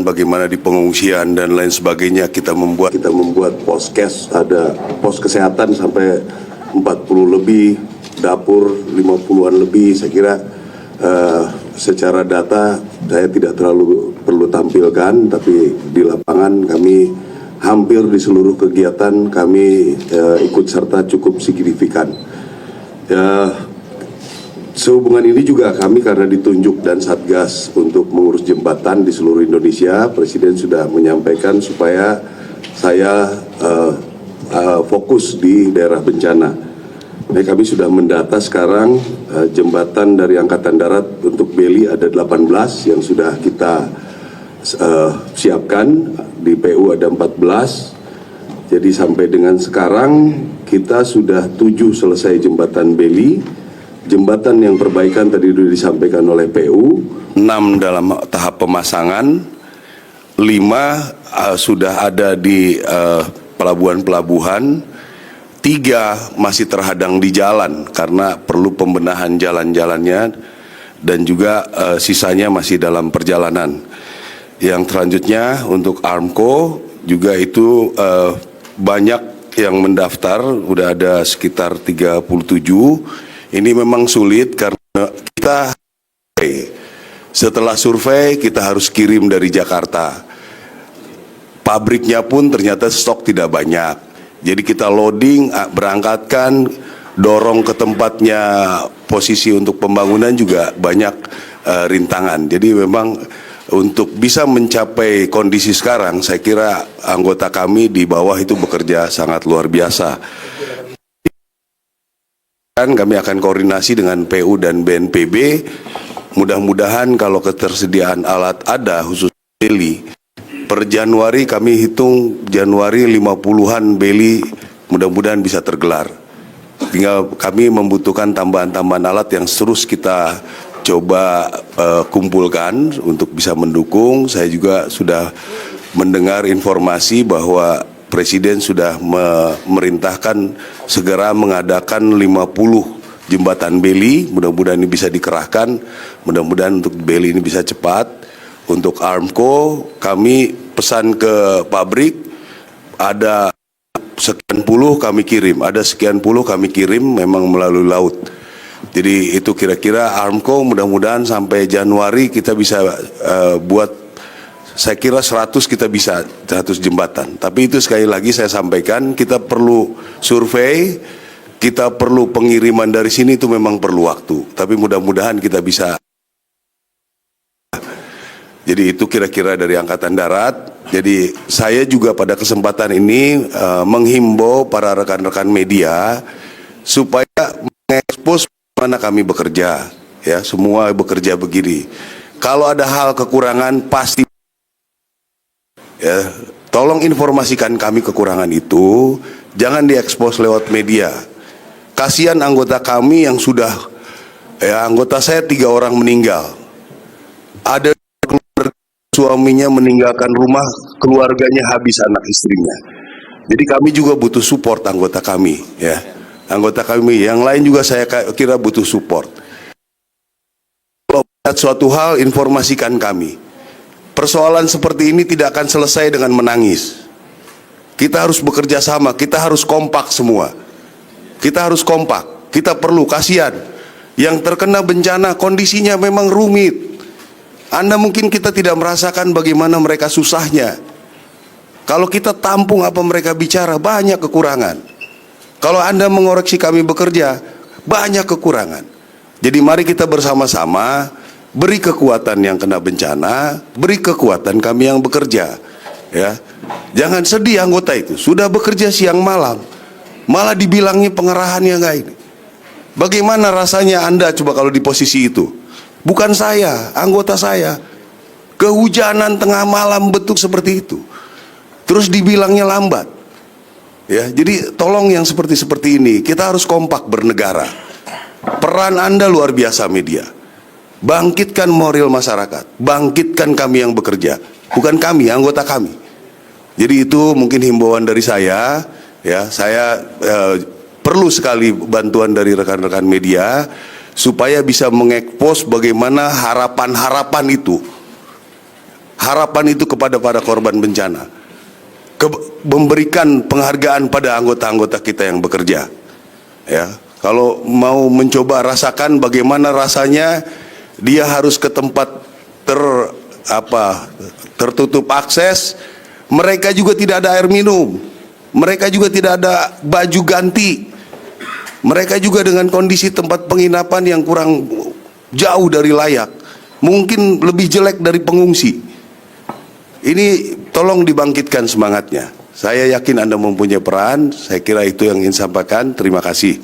bagaimana di pengungsian dan lain sebagainya kita membuat poskes, ada pos kesehatan sampai 40 lebih, dapur 50-an lebih. Saya kira secara data saya tidak terlalu perlu tampilkan, tapi di lapangan kami hampir di seluruh kegiatan kami ikut serta cukup signifikan. Sehubungan ini juga kami karena ditunjuk dan Satgas untuk mengurus jembatan di seluruh Indonesia, Presiden sudah menyampaikan supaya saya fokus di daerah bencana. Nah, kami sudah mendata sekarang jembatan dari Angkatan Darat untuk Beli ada 18 yang sudah kita siapkan, di PU ada 14. Jadi sampai dengan sekarang kita sudah 7 selesai jembatan Beli. Jembatan yang perbaikan tadi sudah disampaikan oleh PU, 6 dalam tahap pemasangan, 5 sudah ada di pelabuhan-pelabuhan, 3 masih terhadang di jalan karena perlu pembenahan jalan-jalannya, dan juga sisanya masih dalam perjalanan. Yang selanjutnya untuk Armco juga itu banyak yang mendaftar, udah ada sekitar 37. Ini memang sulit karena kita setelah survei kita harus kirim dari Jakarta. Pabriknya pun ternyata stok tidak banyak. Jadi kita loading, berangkatkan, dorong ke tempatnya, posisi untuk pembangunan juga banyak rintangan. Jadi memang untuk bisa mencapai kondisi sekarang, saya kira anggota kami di bawah itu bekerja sangat luar biasa. Kami akan koordinasi dengan PU dan BNPB. Mudah-mudahan kalau ketersediaan alat ada, khusus Beli, per Januari kami hitung Januari 50-an Beli mudah-mudahan bisa tergelar. Tinggal kami membutuhkan tambahan-tambahan alat yang terus kita coba kumpulkan untuk bisa mendukung. Saya juga sudah mendengar informasi bahwa Presiden sudah memerintahkan segera mengadakan 50 jembatan Beli. Mudah-mudahan ini bisa dikerahkan, mudah-mudahan untuk Beli ini bisa cepat. Untuk Armco kami pesan ke pabrik, ada sekian puluh kami kirim, ada sekian puluh kami kirim memang melalui laut. Jadi itu kira-kira Armco mudah-mudahan sampai Januari kita bisa buat, saya kira 100 kita bisa, 100 jembatan. Tapi itu sekali lagi saya sampaikan, kita perlu survei, kita perlu pengiriman dari sini, itu memang perlu waktu. Tapi mudah-mudahan kita bisa. Jadi itu kira-kira dari Angkatan Darat. Jadi saya juga pada kesempatan ini menghimbau para rekan-rekan media supaya mengekspos mana kami bekerja. Ya, semua bekerja begini. Kalau ada hal kekurangan pasti. Ya, tolong informasikan kami kekurangan itu, jangan diekspos lewat media. Kasihan anggota kami yang sudah, anggota saya 3 orang meninggal. Ada suaminya meninggalkan rumah, keluarganya habis, anak istrinya. Jadi kami juga butuh support anggota kami, ya. Anggota kami yang lain juga saya kira butuh support. Kalau ada suatu hal, informasikan kami. Persoalan seperti ini tidak akan selesai dengan menangis. Kita harus bekerja sama, kita harus kompak semua. Kita harus kompak, kita perlu, kasihan. Yang terkena bencana kondisinya memang rumit. Anda mungkin kita tidak merasakan bagaimana mereka susahnya. Kalau kita tampung apa mereka bicara, banyak kekurangan. Kalau Anda mengoreksi kami bekerja, banyak kekurangan. Jadi mari kita bersama-sama beri kekuatan yang kena bencana, beri kekuatan kami yang bekerja, ya. Jangan sedih anggota itu, sudah bekerja siang malam, malah dibilangnya pengerahannya enggak ini. Bagaimana rasanya Anda coba kalau di posisi itu? Bukan saya, anggota saya. Kehujanan tengah malam betul seperti itu. Terus dibilangnya lambat. Ya, jadi tolong yang seperti ini, kita harus kompak bernegara. Peran Anda luar biasa media. Bangkitkan moral masyarakat, bangkitkan kami yang bekerja, bukan kami, anggota kami. Jadi itu mungkin himbauan dari saya, ya. Saya perlu sekali bantuan dari rekan-rekan media supaya bisa mengekspos bagaimana harapan-harapan itu. harapan itu kepada para korban bencana, memberikan penghargaan pada anggota-anggota kita yang bekerja. Ya, kalau mau mencoba rasakan bagaimana rasanya, dia harus ke tempat tertutup akses. Mereka juga tidak ada air minum, mereka juga tidak ada baju ganti, mereka juga dengan kondisi tempat penginapan yang kurang jauh dari layak, mungkin lebih jelek dari pengungsi. Ini tolong dibangkitkan semangatnya. Saya yakin Anda mempunyai peran. Saya kira itu yang ingin sampaikan. Terima kasih.